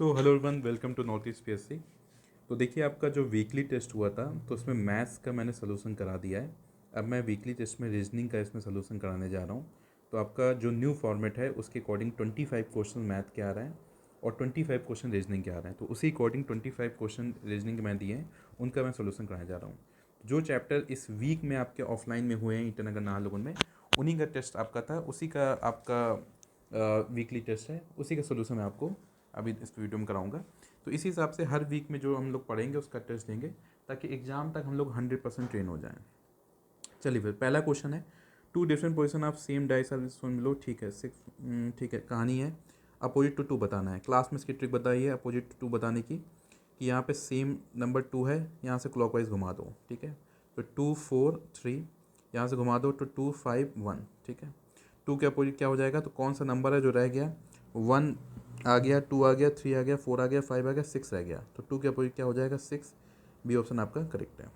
So hello everyone, welcome to north east PSC. तो देखिए, आपका जो वीकली टेस्ट हुआ था तो उसमें मैथ्स का मैंने सोल्यूशन करा दिया है। अब मैं वीकली टेस्ट में रीजनिंग का इसमें सोल्यूशन कराने जा रहा हूँ। तो आपका जो न्यू फॉर्मेट है उसके अकॉर्डिंग 25 क्वेश्चन मैथ के आ रहे हैं और 25 क्वेश्चन रीजनिंग के आ रहे हैं। तो उसी अकॉर्डिंग 25 क्वेश्चन रीजनिंग के मैं दिए हैं, उनका मैं सोल्यूशन कराने जा रहा हूँ। जो चैप्टर इस वीक में आपके ऑफलाइन में हुए हैं ईटानगर नाहरलगुन में, उन्हीं का टेस्ट आपका था, उसी का आपका वीकली टेस्ट है, उसी का सोल्यूशन मैं आपको अभी इस वीडियो में कराऊंगा। तो इसी हिसाब से हर वीक में जो हम लोग पढ़ेंगे उसका टेस्ट देंगे, ताकि एग्जाम तक हम लोग 100% ट्रेन हो जाएं। चलिए, फिर पहला क्वेश्चन है, two different position of same dice are सुन लो। ठीक है, ठीक है, कहानी है, अपोजिट टू टू बताना है। क्लास में इसकी ट्रिक बताइए अपोजिट टू बताने की, कि यहाँ पे सेम नंबर 2 है, यहाँ से क्लॉकवाइज घुमा दो। ठीक है, तो 2 4 3, यहाँ से घुमा दो तो 2 5 1। ठीक है, 2 के अपोजिट क्या हो जाएगा, तो कौन सा नंबर है जो रह गया, 1 आ गया, 2 आ गया, 3 आ गया, 4 आ गया, 5 आ गया, 6 रह गया। तो 2 के अपोजिट क्या हो जाएगा, 6। बी ऑप्शन आपका करेक्ट है।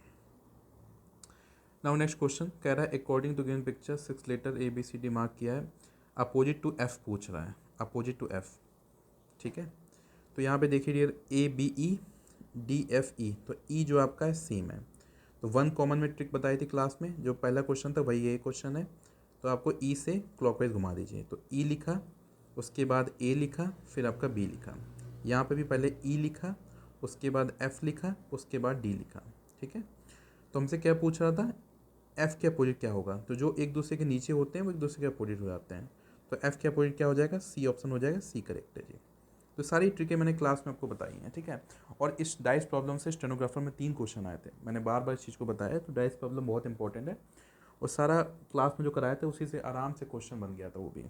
नाउ नेक्स्ट क्वेश्चन कह रहा है, according to given picture 6 letter A B C D mark किया है, अपोजिट टू एफ पूछ रहा है, अपोजिट टू एफ। ठीक है, तो यहाँ पे देखिए dear, A B E D F E, तो ई जो आपका है सेम है। तो वन कॉमन में ट्रिक बताई थी क्लास में, जो पहला क्वेश्चन था वही ये क्वेश्चन है। तो आपको ई से क्लॉकवाइज घुमा दीजिए, तो ई लिखा, उसके बाद ए लिखा, फिर आपका बी लिखा। यहाँ पे भी पहले ई लिखा, उसके बाद एफ लिखा, उसके बाद डी लिखा। ठीक है, तो हमसे क्या पूछ रहा था, एफ़ के अपोजिट क्या होगा। तो जो एक दूसरे के नीचे होते हैं वो एक दूसरे के अपोजिट हो जाते हैं। तो एफ़ के अपोजिट क्या हो जाएगा, सी ऑप्शन हो जाएगा, सी करेक्ट है जी। तो सारी ट्रिकें मैंने क्लास में आपको बताई हैं। ठीक है, और इस डाइस प्रॉब्लम से स्टेनोग्राफर में 3 क्वेश्चन आए थे, मैंने बार बार इस चीज़ को बताया। तो डाइस प्रॉब्लम बहुत इंपॉर्टेंट है, और सारा क्लास में जो कराया था उसी से आराम से क्वेश्चन बन गया था वो भी।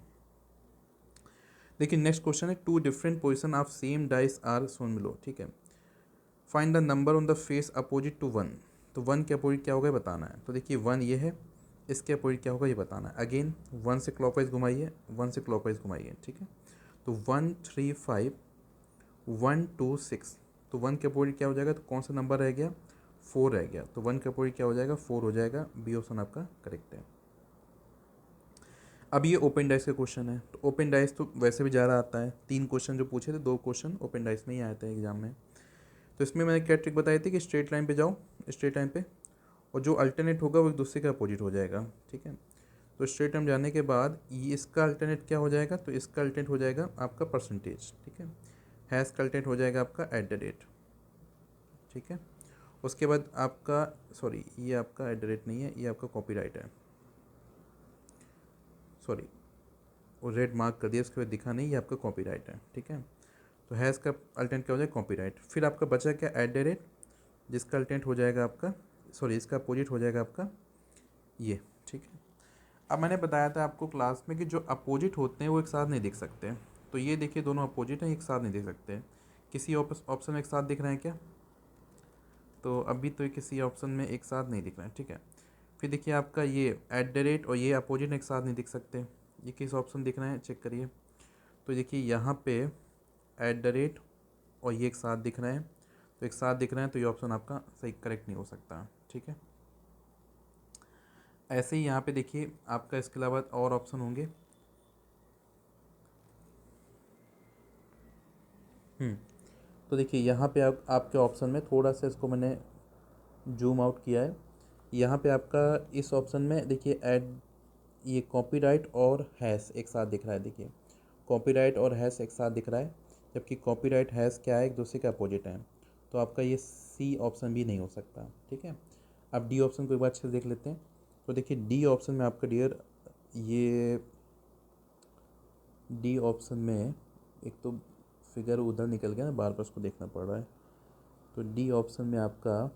देखिए, नेक्स्ट क्वेश्चन है, two different position of same dice are shown below. ठीक है, find the number on the face opposite to 1। तो 1 के अपोजिट क्या होगा ये बताना है। तो देखिए 1 ये है, इसके अपोजिट क्या होगा ये बताना है। अगेन 1 से क्लॉकवाइज घुमाइए, 1 से क्लॉकवाइज घुमाइए। ठीक है, तो 1 3 5 1 2 6। तो 1 के अपोजिट क्या हो जाएगा, तो कौन सा नंबर रह गया, 4 रह गया। तो 1 के अपोजिट क्या हो जाएगा, 4 हो जाएगा। बी ऑप्शन आपका करेक्ट है। अब ये ओपन डाइस का क्वेश्चन है। तो ओपन डाइस तो वैसे भी ज़्यादा आता है, 3 क्वेश्चन जो पूछे थे, 2 क्वेश्चन ओपन डाइस में ही आए थे एग्जाम में। तो इसमें मैंने क्या ट्रिक बताई थी कि स्ट्रेट लाइन पे जाओ, स्ट्रेट लाइन पे, और जो अल्टरनेट होगा वो एक दूसरे का अपोजिट हो जाएगा। ठीक है, तो स्ट्रेट लाइन जाने के बाद ये इसका अल्टरनेट क्या हो जाएगा, तो इसका अल्टरनेट हो जाएगा आपका परसेंटेज। ठीक है, हैज़ का अल्टरनेट हो जाएगा आपका एट द रेट। ठीक है, उसके बाद आपका, सॉरी ये आपका एट द रेट नहीं है, ये आपका कॉपीराइट है, सॉरी वो रेड मार्क कर दिया, उसके बाद दिखा नहीं, ये आपका कॉपीराइट है। ठीक है, तो हैज़ का अल्टरनेट क्या हो जाएगा, कॉपीराइट। फिर आपका बचा क्या, एट द रेट, जिसका अल्टरनेट हो जाएगा आपका, सॉरी इसका अपोजिट हो जाएगा आपका ये। ठीक है, अब मैंने बताया था आपको क्लास में कि जो अपोजिट होते हैं वो एक साथ नहीं दिख सकते। तो ये देखिए दोनों अपोजिट हैं, एक साथ नहीं दिख सकते। किसी ऑप्शन में एक साथ दिख रहे हैं क्या, तो अभी तो किसी ऑप्शन में एक साथ नहीं दिख रहे हैं। ठीक है, फिर देखिए आपका ये एट द रेट और ये अपोजिट एक साथ नहीं दिख सकते। ये किस ऑप्शन दिख रहे हैं चेक करिए। तो देखिए यहाँ पे एट द रेट और ये एक साथ दिख रहे हैं, तो एक साथ दिख रहे हैं, तो ये ऑप्शन आपका सही करेक्ट नहीं हो सकता। ठीक है, ऐसे ही यहाँ पे देखिए आपका इसके अलावा और ऑप्शन होंगे। तो देखिए यहाँ पे आपके ऑप्शन में थोड़ा सा इसको मैंने जूम आउट किया है। यहाँ पे आपका इस ऑप्शन में देखिए ऐड, ये कॉपीराइट और हैश एक साथ दिख रहा है। देखिए कॉपीराइट और हैश एक साथ दिख रहा है, जबकि कॉपीराइट हैश क्या है, एक दूसरे के अपोजिट है। तो आपका ये सी ऑप्शन भी नहीं हो सकता। ठीक है, अब डी ऑप्शन को एक बार अच्छे से देख लेते हैं। तो देखिए डी ऑप्शन में आपका डियर, ये डी ऑप्शन में एक तो फिगर उधर निकल गया ना, बार बार उसको देखना पड़ रहा है। तो डी ऑप्शन में आपका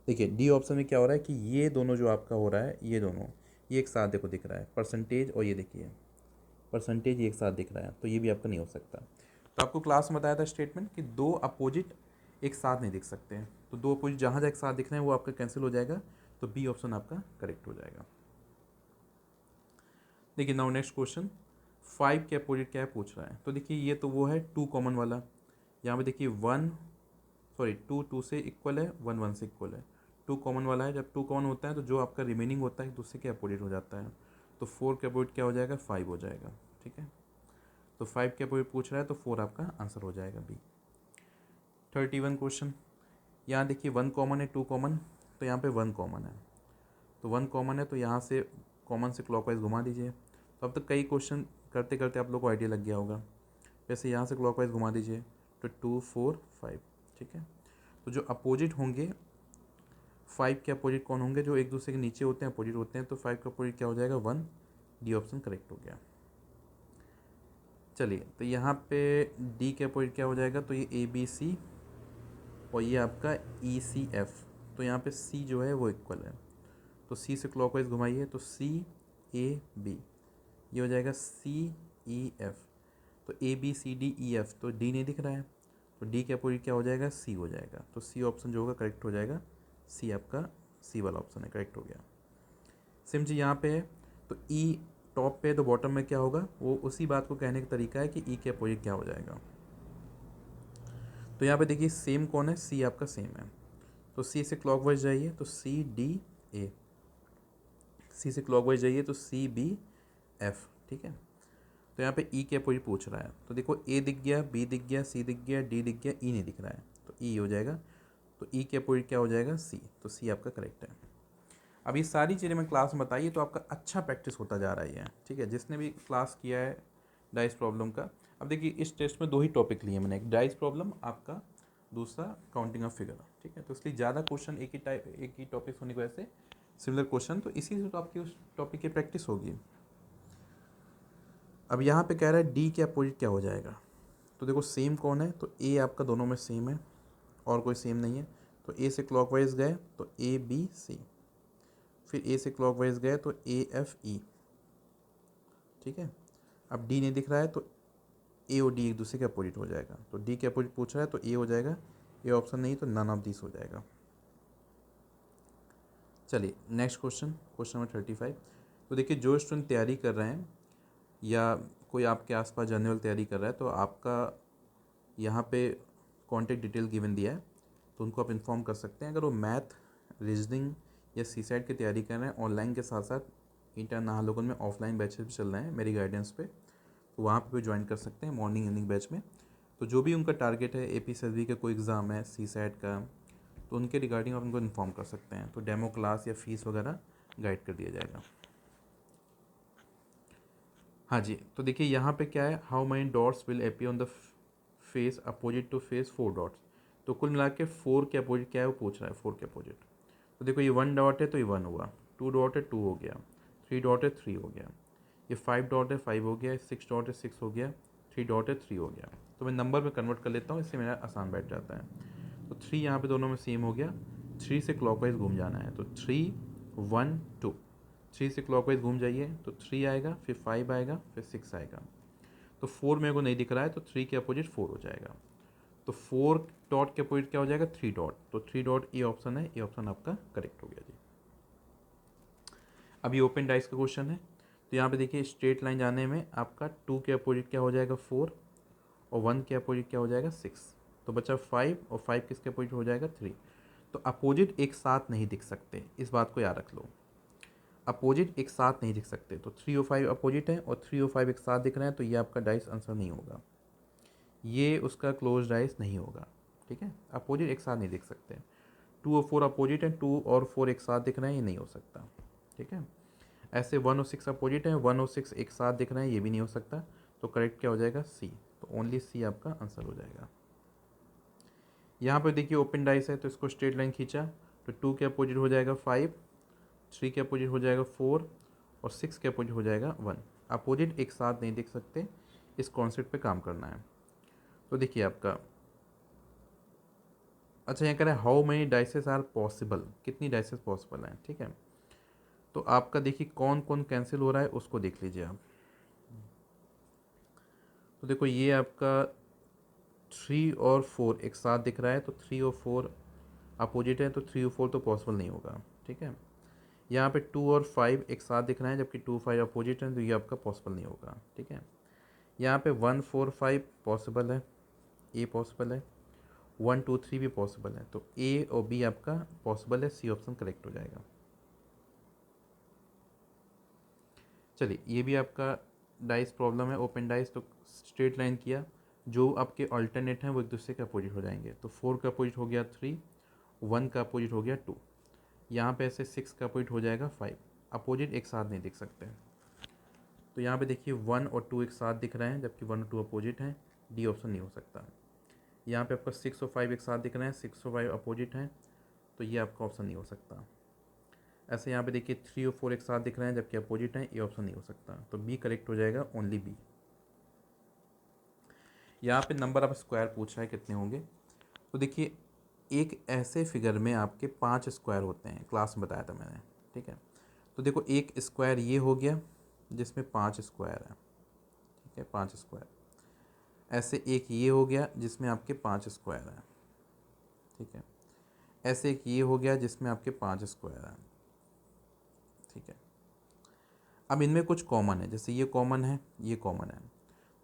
देखिए डी ऑप्शन में क्या हो रहा है कि ये दोनों जो आपका हो रहा है, ये दोनों ये एक साथ देखो दिख रहा है, परसेंटेज और ये देखिए परसेंटेज ये एक साथ दिख रहा है, तो ये भी आपका नहीं हो सकता। तो आपको क्लास में बताया था स्टेटमेंट कि दो अपोजिट एक साथ नहीं दिख सकते हैं। तो दो अपोजिट जहाँ जहाँ एक साथ दिख रहे हैं वो आपका कैंसिल हो जाएगा, तो बी ऑप्शन आपका करेक्ट हो जाएगा। देखिए नाउ नेक्स्ट क्वेश्चन, 5 के अपोजिट क्या है पूछ रहा है। तो देखिए ये तो वो है 2 कॉमन वाला, यहाँ पे देखिए 1, सॉरी 2 2 से इक्वल है, 1 1 से इक्वल है। 2 कॉमन वाला है, जब 2 कॉमन होता है तो जो आपका रिमेनिंग होता है दूसरे के अपोजिट हो जाता है। तो 4 के अपोजिट क्या हो जाएगा, 5 हो जाएगा। ठीक है, तो 5 के अपोजिट पूछ रहा है, तो 4 आपका आंसर हो जाएगा बी। 31 क्वेश्चन, यहाँ देखिए 1 कॉमन है, 2 कॉमन, तो यहाँ पे 1 कॉमन है, तो 1 कॉमन है, तो यहाँ से कॉमन से क्लॉकवाइज घुमा दीजिए। तो अब तक कई क्वेश्चन करते करते आप लोग को आइडिया लग गया होगा। वैसे यहाँ से क्लॉकवाइज घुमा दीजिए, तो 2 4 5, ठीक है। तो जो अपोजिट होंगे 5 के अपोजिट कौन होंगे, जो एक दूसरे के नीचे होते हैं, अपोजिट होते हैं, तो 5 का अपोजिट क्या हो जाएगा 1, डी ऑप्शन करेक्ट हो गया। चलिए, तो यहाँ पे डी के अपोजिट क्या हो जाएगा, तो ये ए बी सी और ये आपका ई सी एफ, तो यहाँ पे सी जो है वो इक्वल है, तो सी से क्लॉकवाइज घुमाइए, तो सी ए बी, ये हो जाएगा सी ई एफ, तो A B C D E F, तो डी नहीं दिख रहा है, तो डी के अपोजिट क्या हो जाएगा, सी हो जाएगा, तो सी ऑप्शन जो होगा करेक्ट हो जाएगा, सी आपका सी वाला ऑप्शन है, करेक्ट हो गया। सिम जी यहाँ पे है, तो ई टॉप पे है, तो बॉटम में क्या होगा, वो उसी बात को कहने का तरीका है कि ई के अपोजिट क्या हो जाएगा। तो यहाँ पे देखिए सेम कौन है, सी आपका सेम है, तो सी से क्लॉकवाइज जाइए, तो सी डी ए, सी से क्लॉकवाइज जाइए, तो सी बी एफ, ठीक है। तो यहाँ पे ई के अपोजिट पूछ रहा है, तो देखो ए दिख गया, बी दिख गया, सी दिख गया, डी दिख गया, ई नहीं दिख रहा है, तो ई हो जाएगा, तो ई के अपोजिट क्या हो जाएगा, सी, तो सी आपका करेक्ट है। अब ये सारी चीज़ें मैं क्लास में बताइए, तो आपका अच्छा प्रैक्टिस होता जा रहा है, ठीक है, जिसने भी क्लास किया है डाइस प्रॉब्लम का। अब देखिए इस टेस्ट में 2 ही टॉपिक लिए मैंने, एक डाइस प्रॉब्लम आपका, दूसरा काउंटिंग ऑफ फिगर, ठीक है। तो इसलिए ज़्यादा क्वेश्चन एक ही टॉपिक होने की वजह से सिमिलर क्वेश्चन, तो इसी से तो आपकी उस टॉपिक की प्रैक्टिस होगी। अब यहाँ पे कह रहा है डी के अपोजिट क्या हो जाएगा, तो देखो सेम कौन है, तो ए आपका दोनों में सेम है और कोई सेम नहीं है, तो ए से क्लॉकवाइज गए तो ए बी सी, फिर ए से क्लॉकवाइज गए तो ए एफ ई, ठीक है। अब डी नहीं दिख रहा है, तो ए और डी एक दूसरे के अपोजिट हो जाएगा, तो डी के अपोजिट पूछ रहा है, तो ए हो जाएगा, ए ऑप्शन नहीं, तो नन ऑफ दिस हो जाएगा। चलिए नेक्स्ट क्वेश्चन, क्वेश्चन नंबर 35। तो देखिए जो स्टूडेंट तैयारी कर रहे हैं या कोई आपके आसपास जनरल तैयारी कर रहा है, तो आपका यहाँ पे कॉन्टैक्ट डिटेल गिवन दिया है, तो उनको आप इन्फॉर्म कर सकते हैं। अगर वो मैथ, रीजनिंग या सीसैट की तैयारी कर रहे हैं ऑनलाइन के साथ साथ इंटर नाहरलगुन में ऑफलाइन बैचेस भी चल रहे हैं मेरी गाइडेंस पे, तो वहाँ पे भी ज्वाइन कर सकते हैं मॉर्निंग इवनिंग बैच में। तो जो भी उनका टारगेट है, एपीएसएसबी का कोई एग्ज़ाम है, सीसैट का, तो उनके रिगार्डिंग आप उनको इन्फॉर्म कर सकते हैं, तो डेमो क्लास या फीस वगैरह गाइड कर दिया जाएगा। हाँ जी, तो देखिए यहाँ पे क्या है, how many dots will appear on the face opposite to face 4 dots, तो कुल मिला के 4 के अपोजिट क्या है वो पूछ रहा है, 4 के अपोजिट। तो देखो ये 1 डॉट है तो ये 1 हुआ, 2 डॉट है 2 हो गया, 3 डॉट है 3 हो गया, ये 5 डॉट है 5 हो गया, 6 डॉट है 6 हो गया, 3 डॉट है 3 हो गया। तो मैं नंबर में कन्वर्ट कर लेता हूँ, इससे मेरा आसान बैठ जाता है। तो 3 यहाँ पे दोनों में सेम हो गया, 3 से क्लॉकवाइज घूम जाना है, तो 3 1 2, 3 से क्लॉकवाइज घूम जाइए, तो 3 आएगा, फिर 5 आएगा, फिर 6 आएगा, तो 4 मेरे को नहीं दिख रहा है, तो 3 के अपोजिट 4 हो जाएगा, तो 4 डॉट के अपोजिट क्या हो जाएगा, 3 डॉट, तो 3 डॉट ए ऑप्शन है, ए ऑप्शन आपका करेक्ट हो गया जी। अभी ओपन डाइस का क्वेश्चन है, तो यहाँ पे देखिए स्ट्रेट लाइन जाने में आपका 2 के अपोजिट क्या हो जाएगा 4 और 1 के अपोजिट क्या हो जाएगा 6, तो बचा 5 और 5 किसके अपोजिट हो जाएगा 3। तो अपोजिट एक साथ नहीं दिख सकते, इस बात को याद रख लो, अपोजिट एक साथ नहीं दिख सकते, तो 3 और 5 अपोजिट हैं और 3 और 5 एक साथ दिख रहे हैं, तो ये आपका डाइस आंसर नहीं होगा, ये उसका क्लोज डाइस नहीं होगा, ठीक है। अपोजिट एक साथ नहीं दिख सकते, 2 और 4 अपोजिट हैं, 2 और 4 एक साथ दिख रहे हैं, ये नहीं हो सकता, ठीक है। ऐसे 1 और 6 अपोजिट हैं, 1 और 6 एक साथ दिख रहे हैं, ये भी नहीं हो सकता, तो करेक्ट क्या हो जाएगा सी, तो ओनली सी आपका आंसर हो जाएगा। यहाँ पर देखिए ओपन डाइस है, तो इसको स्ट्रेट लाइन खींचा, तो 2 के अपोजिट हो जाएगा 5, 3 के अपोजिट हो जाएगा 4 और 6 के अपोजिट हो जाएगा 1। अपोजिट एक साथ नहीं दिख सकते, इस कॉन्सेप्ट पे काम करना है। तो देखिए आपका, अच्छा यहाँ कह रहा है how many dices are possible, कितनी डाइसेस पॉसिबल हैं, ठीक है। तो आपका देखिए कौन कौन कैंसिल हो रहा है उसको देख लीजिए आप। तो देखो ये आपका 3 और 4 एक साथ दिख रहा है, तो 3 और 4 अपोजिट है, तो 3 और 4 तो पॉसिबल नहीं होगा, ठीक है। यहाँ पे 2 और 5 एक साथ दिख रहे हैं, जबकि 2 5 अपोजिट है, तो ये आपका पॉसिबल नहीं होगा, ठीक है। यहाँ पे 1 4 5 पॉसिबल है, ए पॉसिबल है, 1 2 3 भी पॉसिबल है, तो ए और बी आपका पॉसिबल है, सी ऑप्शन करेक्ट हो जाएगा। चलिए ये भी आपका डाइस प्रॉब्लम है, ओपन डाइस, तो स्ट्रेट लाइन किया, जो आपके अल्टरनेट हैं वो एक दूसरे के अपोजिट हो जाएंगे। तो 4 का अपोजिट हो गया 3, 1 का अपोजिट हो गया 2, यहाँ पे ऐसे 6 का अपोजिट हो जाएगा 5। अपोजिट एक साथ नहीं दिख सकते। तो यहाँ पे देखिए 1 और 2 एक साथ दिख रहे हैं, जबकि 1 और 2 अपोजिट हैं, डी ऑप्शन नहीं हो सकता। यहाँ पे आपका 6 और 5 एक साथ दिख रहे हैं, 6 और 5 अपोजिट हैं, तो ये आपका ऑप्शन नहीं हो सकता। ऐसे यहाँ पे देखिए 3 और 4 एक साथ दिख रहे हैं, जबकि अपोजिट हैं, ये ऑप्शन नहीं हो सकता। तो बी करेक्ट हो जाएगा, ओनली बी। यहाँ पे नंबर ऑफ स्क्वायर पूछा है कितने होंगे। तो देखिए एक ऐसे फिगर में आपके 5 स्क्वायर होते हैं, क्लास में बताया था मैंने, ठीक है। तो देखो एक स्क्वायर ये हो गया जिसमें 5 स्क्वायर है, ठीक है, 5 स्क्वायर। ऐसे एक ये हो गया जिसमें आपके 5 स्क्वायर है, ठीक है। ऐसे एक ये हो गया जिसमें आपके 5 स्क्वायर है, ठीक है। अब इनमें कुछ कॉमन है, जैसे ये कॉमन है, ये कॉमन है,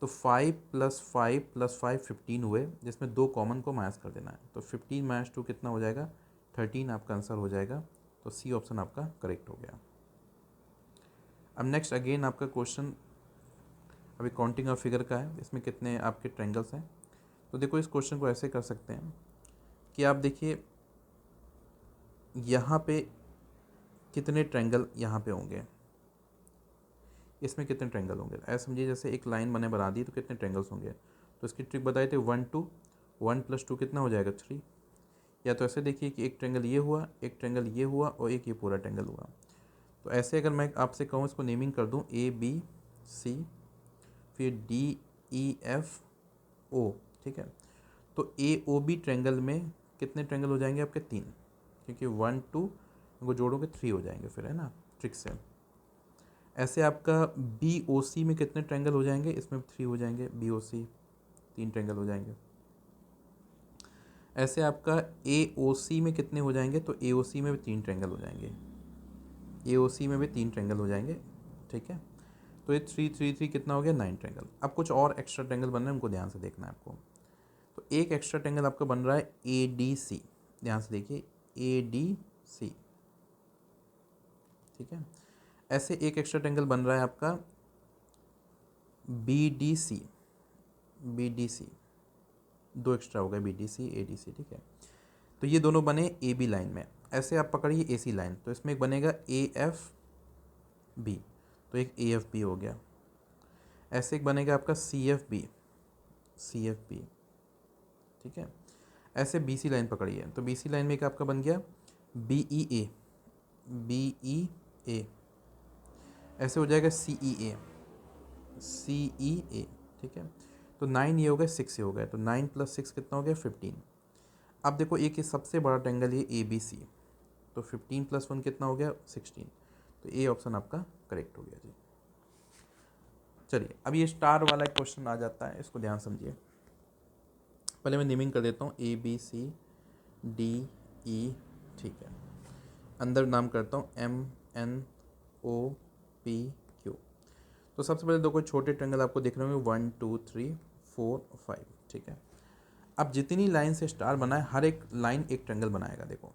तो 5 + 5 + 5 15 हुए, जिसमें 2 कॉमन को माइनस कर देना है। तो 15 - 2 कितना हो जाएगा, 13 आपका आंसर हो जाएगा। तो सी ऑप्शन आपका करेक्ट हो गया। अब नेक्स्ट अगेन आपका क्वेश्चन अभी काउंटिंग ऑफ फिगर का है, इसमें कितने आपके ट्रायंगल्स हैं। तो देखो इस क्वेश्चन को ऐसे कर सकते हैं कि आप देखिए यहाँ पे कितने ट्रायंगल यहाँ पे होंगे, इसमें कितने ट्रायंगल होंगे। ऐसे समझिए जैसे एक लाइन मैंने बना दी, तो कितने ट्रायंगल्स होंगे। तो इसकी ट्रिक बताई थी 1 2, 1 + 2 कितना हो जाएगा 3। या तो ऐसे देखिए कि एक ट्रायंगल ये हुआ, एक ट्रायंगल ये हुआ, और एक ये पूरा ट्रायंगल हुआ। तो ऐसे अगर मैं आपसे कहूँ इसको नेमिंग कर दूँ ABC, फिर DEFO, ठीक है। तो AOB ट्रायंगल में कितने ट्रायंगल हो जाएंगे आपके 3, क्योंकि 1 2 को जोड़ोगे 3 हो जाएंगे फिर, है ना, ट्रिक से। ऐसे आपका BOC में कितने ट्रायंगल हो जाएंगे, इसमें 3 हो जाएंगे, BOC 3 ट्रायंगल हो जाएंगे। ऐसे आपका AOC में कितने हो जाएंगे, तो AOC में भी 3 ट्रायंगल हो जाएंगे, AOC में भी 3 ट्रायंगल हो जाएंगे, ठीक है। तो ये 3 3 3 कितना हो गया, 9 ट्रायंगल। अब कुछ और एक्स्ट्रा ट्रायंगल बन रहे हैं, उनको ध्यान से देखना है आपको। तो एक एक्स्ट्रा ट्रायंगल आपका बन रहा है ADC, ध्यान से देखिए ADC, ठीक है। ऐसे एक एक्स्ट्रा ट्रायंगल बन रहा है आपका BDC, BDC 2 एक्स्ट्रा हो गए, BDC ADC, ठीक है। तो ये दोनों बने AB लाइन में। ऐसे आप पकड़िए AC लाइन, तो इसमें एक बनेगा AFB, तो एक AFB हो गया। ऐसे एक बनेगा आपका CFB, CFB, ठीक है। ऐसे BC लाइन पकड़िए, तो BC लाइन में एक आपका बन गया BEA, BEA। ऐसे हो जाएगा CEA, CEA, ठीक है। तो 9 ये हो गए, 6 ये हो गए, तो 9 + 6 कितना हो गया 15। अब देखो एक ये सबसे बड़ा ट्रायंगल ये ABC, तो 15 + 1 कितना हो गया 16। तो ए ऑप्शन आपका करेक्ट हो गया जी। चलिए अब ये स्टार वाला क्वेश्चन आ जाता है, इसको ध्यान समझिए। पहले मैं नेमिंग कर देता हूँ ABCDE, ठीक है। अंदर नाम करता हूँ MNOPQ। तो सबसे पहले दो कोई छोटे ट्रायंगल आपको दिख रहे होंगे 1 2 3 4 5, ठीक है। अब जितनी लाइन से स्टार बना है, हर एक लाइन एक ट्रायंगल बनाएगा। देखो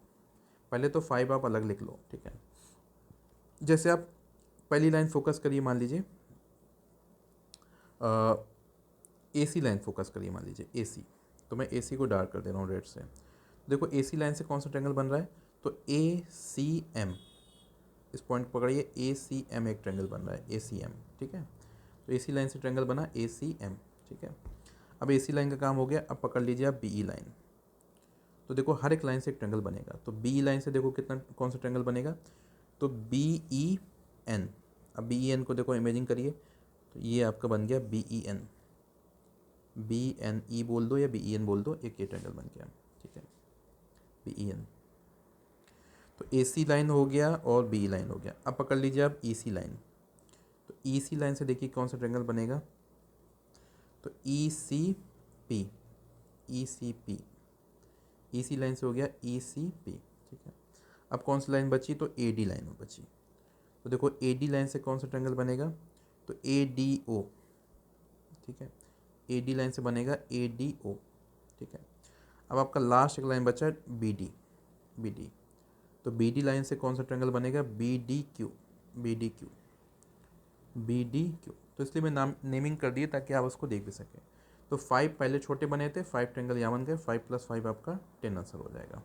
पहले तो 5 आप अलग लिख लो, ठीक है। जैसे आप पहली लाइन फोकस करिए, मान लीजिए AC लाइन फोकस करिए, मान लीजिए AC। तो मैं AC को डार्क कर दे रहा हूँ रेड से। देखो AC लाइन से कौन सा ट्रायंगल बन रहा है, तो ACM, इस पॉइंट पकड़िए, ACM एक ट्रायंगल बन रहा है, ACM, ठीक है। तो AC लाइन से ट्रायंगल बना ACM, ठीक है। अब AC लाइन का काम हो गया, अब पकड़ लीजिए आप BE लाइन। तो देखो हर एक लाइन से एक ट्रायंगल बनेगा, तो BE लाइन से देखो कितना कौन सा ट्रायंगल बनेगा, तो BEN। अब BEN को देखो इमेजिंग करिए, तो ये आपका बन गया BEN, BNE बोल दो या BEN बोल दो, एक ये ट्रायंगल बन गया, ठीक है, BEN। तो AC लाइन हो गया और BE लाइन हो गया। अब पकड़ लीजिए आप EC लाइन, तो EC लाइन से देखिए कौन सा ट्रायंगल बनेगा, तो ECP, ECP, EC लाइन से हो गया ECP, ठीक है। अब कौन सी लाइन बची, तो AD लाइन बची। तो देखो AD लाइन से कौन सा ट्रायंगल बनेगा, तो ADO, ठीक है। AD लाइन से बनेगा ADO, ठीक है। अब आपका लास्ट एक लाइन बचा है BD, BD। तो BD लाइन से कौन सा ट्रायंगल बनेगा, BDQ, BDQ, BDQ, तो इसलिए मैं नाम नेमिंग कर दिए ताकि आप उसको देख भी सकें। तो 5 पहले छोटे बने थे, 5 ट्रेंगल यहाँ बन गए, 5 + 5 आपका 10 आंसर हो जाएगा।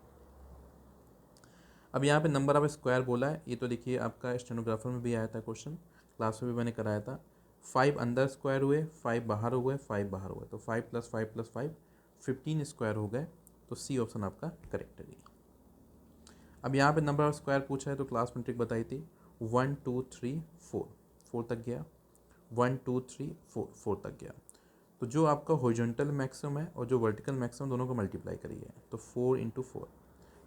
अब यहाँ पे नंबर ऑफ स्क्वायर बोला है, ये तो देखिए आपका स्टेनोग्राफर में भी आया था क्वेश्चन, क्लास में भी मैंने कराया था। 5 अंदर स्क्वायर हुए, 5 बाहर हुए, 5 बाहर हुए, तो 5 + 5 + 5 15 स्क्वायर हो गए। तो सी ऑप्शन आपका करेक्ट है जी। अब यहाँ पे नंबर ऑफ स्क्वायर पूछा है तो क्लास में ट्रिक बताई थी, 1 2 3 4, 4 तक गया, 1 2 3 4, 4 तक गया। तो जो आपका हॉरिजॉन्टल मैक्सिमम है और जो वर्टिकल मैक्सिमम दोनों को मल्टीप्लाई करिए, तो 4 × 4,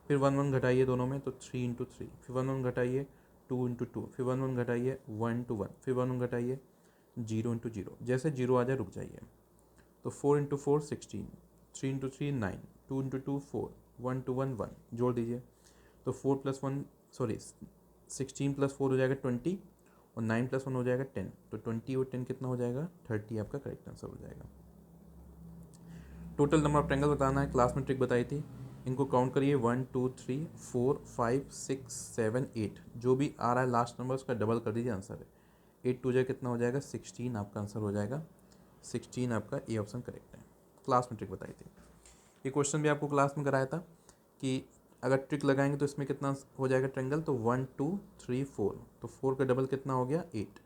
फिर 1 1 घटाइए दोनों में, तो 3 × 3, फिर 1 1 घटाइए 2 × 2, फिर 1 1 घटाइए 1 × 1, फिर 1 1 घटाइए 0 × 0, जैसे 0 आ जाए रुक जाइए। तो 4 × 4 16, 3 × 3 9, 2 × 2 4, 1 × 1 1, जोड़ दीजिए। तो 4 + 1 सॉरी 16 + 4 हो जाएगा 20 और 9 + 1 हो जाएगा 10, तो 20 और 10 कितना हो जाएगा 30, आपका करेक्ट आंसर हो जाएगा। टोटल नंबर ऑफ ट्रायंगल बताना है, क्लास में ट्रिक बताई थी, इनको काउंट करिए 1 2 3 4 5 6 7 8, जो भी आ रहा है लास्ट नंबर उसका डबल कर दीजिए, आंसर है 8 2 जाए कितना हो जाएगा 16, आपका आंसर हो जाएगा 16, आपका ए ऑप्शन करेक्ट है। क्लास में ट्रिक बताई थी, ये क्वेश्चन भी आपको क्लास में कराया था कि अगर ट्रिक लगाएंगे तो इसमें कितना हो जाएगा ट्रायंगल, तो 1 2 3 4, तो 4 का डबल कितना हो गया 8,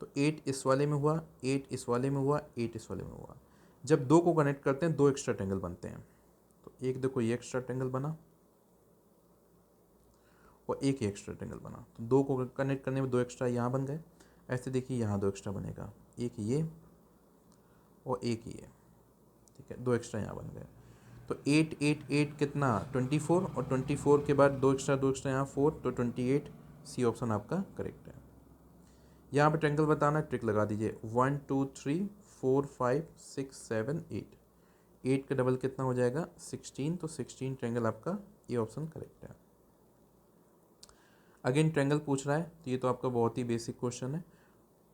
तो 8 इस वाले में हुआ, 8 इस वाले में हुआ, 8 इस वाले में हुआ। जब दो को कनेक्ट करते हैं 2 एक्स्ट्रा ट्रायंगल बनते हैं, तो एक देखो ये एक्स्ट्रा ट्रायंगल बना और एक ही एक्स्ट्रा ट्रायंगल बना, तो 2 को कनेक्ट करने में 2 एक्स्ट्रा यहाँ बन गए। ऐसे देखिए यहाँ 2 एक्स्ट्रा बनेगा, एक ये और एक ये, ठीक है, 2 एक्स्ट्रा यहाँ बन गए। तो 8 8 8 कितना 24, और 24 के बाद 2 एक्स्ट्रा यहाँ 4, तो 28, सी ऑप्शन आपका करेक्ट है। यहाँ पे ट्रायंगल बताना है, ट्रिक लगा दीजिए 1 2 3 4 5 6 7 8, 8 का डबल कितना हो जाएगा 16, तो 16 ट्रायंगल आपका ये ऑप्शन करेक्ट है। अगेन ट्रायंगल पूछ रहा है, तो ये तो आपका बहुत ही बेसिक क्वेश्चन है।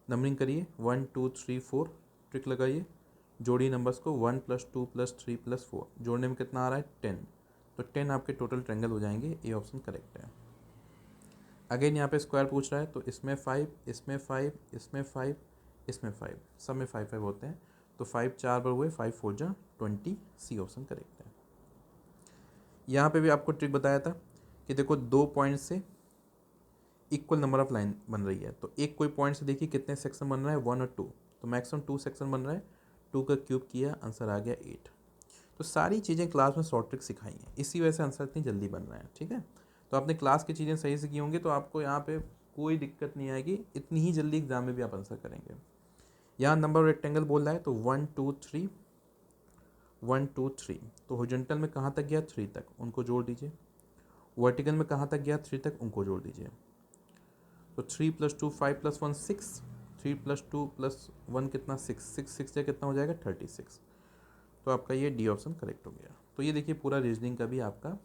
नंबरिंग करिए 1 2 3 4, ट्रिक लगाइए, जोड़िए नंबर्स को 1 + 2 + 3 + 4, जोड़ने में कितना आ रहा है 10, तो 10 आपके टोटल ट्रायंगल हो जाएंगे, ये ऑप्शन करेक्ट है। अगेन यहाँ पे स्क्वायर पूछ रहा है, तो इसमें 5, इसमें 5, इसमें 5, इसमें 5, सब में 5 5 होते हैं, तो 5 4 बार हुए, 5 4 जा 20, सी ऑप्शन करेक्ट है। यहाँ पे भी आपको ट्रिक बताया था कि देखो 2 पॉइंट से इक्वल नंबर ऑफ लाइन बन रही है, तो एक कोई पॉइंट से देखिए कितने सेक्शन बन रहा है 1 और 2, तो मैक्सिमम 2 सेक्शन बन रहा है, 2 का क्यूब किया, आंसर आ गया 8। तो सारी चीज़ें क्लास में शॉर्ट ट्रिक सिखाई हैं, इसी वजह से आंसर इतनी जल्दी बन रहा है, ठीक है। तो आपने क्लास की चीज़ें सही से की होंगी तो आपको यहाँ पे कोई दिक्कत नहीं आएगी, इतनी ही जल्दी एग्जाम में भी आप आंसर करेंगे। यहाँ नंबर रेक्टेंगल बोल रहा है, तो 1 2 3 1 2 3, तो हॉरिजॉन्टल में कहाँ तक गया 3 तक, उनको जोड़ दीजिए। वर्टिकल में कहाँ तक गया 3 तक, उनको जोड़ दीजिए। तो 3 + 2 5 + 1 6, 3 + 2 + 1 कितना 6, 6 6 से कितना हो जाएगा 36, तो आपका ये डी ऑप्शन करेक्ट हो गया। तो ये देखिए पूरा रीजनिंग का भी आपका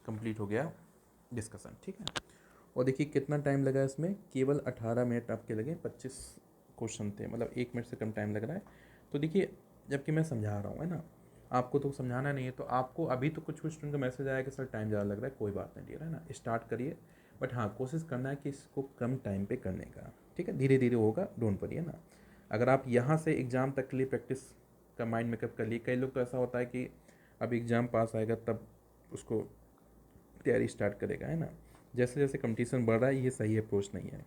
कंप्लीट हो गया डिस्कशन, ठीक है। और देखिए कितना टाइम लगा इसमें, केवल 18 मिनट आपके लगे, 25 क्वेश्चन थे, मतलब 1 मिनट से कम टाइम लग रहा है। तो देखिए जबकि मैं समझा रहा हूँ, है ना, आपको तो समझाना नहीं है, तो आपको अभी तो कुछ स्टूडेंट का मैसेज आया कि सर टाइम ज़्यादा लग रहा है, कोई बात नहीं डियर, है ना, स्टार्ट करिए, बट हाँ कोशिश करना है कि इसको कम टाइम पे करने का, ठीक है, धीरे धीरे होगा, डोंट वरी, है ना। अगर आप यहाँ से एग्ज़ाम तक के लिए प्रैक्टिस का माइंड मेकअप कर लिए, कई लोग तो ऐसा होता है कि अब एग्ज़ाम पास आएगा तब उसको तैयारी स्टार्ट करेगा, है ना। जैसे जैसे कंपटीशन बढ़ रहा है, ये सही अप्रोच नहीं है।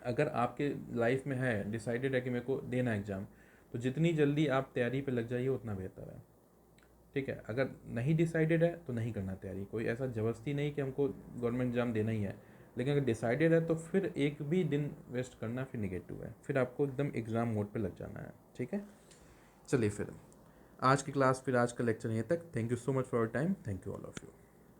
अगर आपके लाइफ में है डिसाइडेड है कि मेरे को देना एग्ज़ाम, तो जितनी जल्दी आप तैयारी पे लग जाइए उतना बेहतर है, ठीक है। अगर नहीं डिसाइडेड है तो नहीं करना तैयारी, कोई ऐसा ज़बरदस्ती नहीं कि हमको गवर्नमेंट एग्ज़ाम देना ही है, लेकिन अगर डिसाइडेड है तो फिर एक भी दिन वेस्ट करना फिर निगेटिव है, फिर आपको एकदम एग्ज़ाम मोड पे लग जाना है, ठीक है। चलिए फिर आज की क्लास, फिर आज का लेक्चर यहीं तक। Thank you so much for your time, thank you all of you.